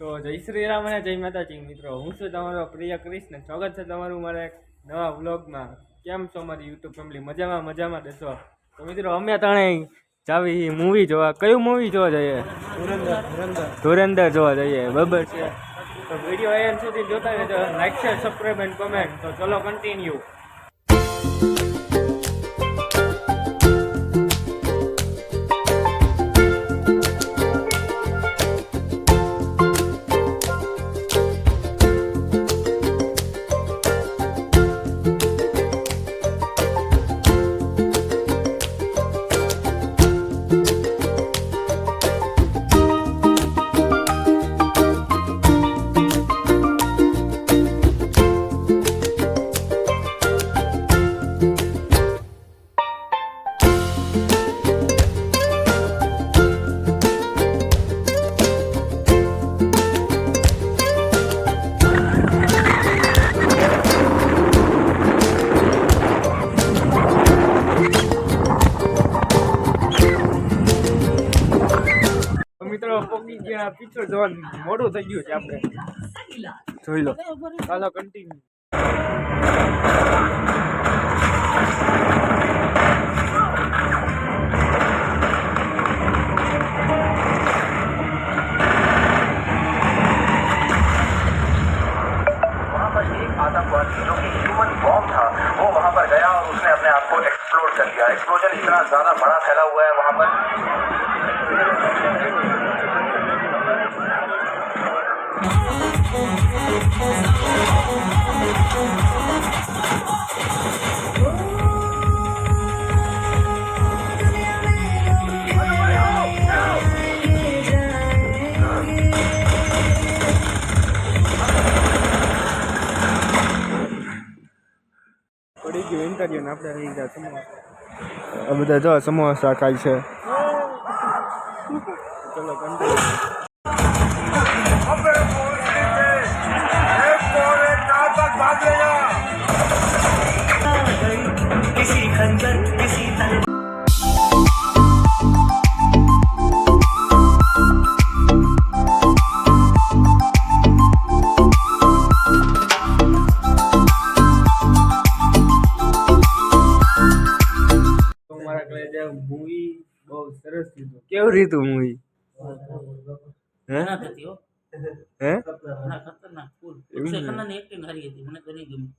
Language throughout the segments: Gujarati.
તો જય શ્રી રામ અને જય માતાજી મિત્રો, હું છું તમારો પ્રિય કૃષ્ણ. સ્વાગત છે તમારું મારા એક નવા વ્લોગમાં. કેમ છો મારી યુટ્યુબ ફેમિલી? મજામાં દેશો. તો મિત્રો અમે ત્રણેય જાવી મૂવી જોવા. કયું મૂવી જોવા જઈએ? ધુરંદર જોવા જઈએ, બરાબર છે. તો વિડીયો એન્ડ સુધી જોતા રહેજો. Like share subscribe and comment. તો ચલો કન્ટિન્યુ. મિત્રો પોકી ગયા પિક્ચર જોવાનું મોડું થઈ ગયું છે. આપણે જોઈ લો, ચાલો કન્ટિન્યુ. आतंकवादी जो कि ह्यूमन बॉम्ब था वो वहां पर गया और उसने अपने आप को एक्सप्लोड कर दिया. एक्सप्लोजन इतना ज्यादा बड़ा फैला हुआ है वहां पर. પડી ગયું ઇન્ટરવ્યુ ને આપણે આવી ગયા સમોસા. આ બધા જો સમોસા ખાય છે. ચલો કન્ટિન્યુ. किसी खंजर किसी મૂવી બહુ સરસ લીધું. કેવું રીતું મૂવી?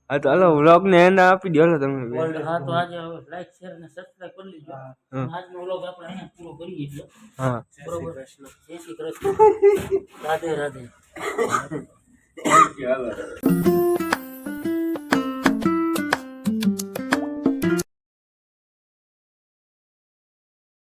હા તો હાલો વ્લોગ ને એન્ડ આપી દો તમે. હા તો આજે લાઈક શેર અને સબસ્ક્રાઇબ કરી લીજો. આજનો વ્લોગ આપણે અહીંયા પૂરો કરીએ છીએ. હા, બરોબર. જય શ્રી કૃષ્ણ. રાધે રાધે. Thank you.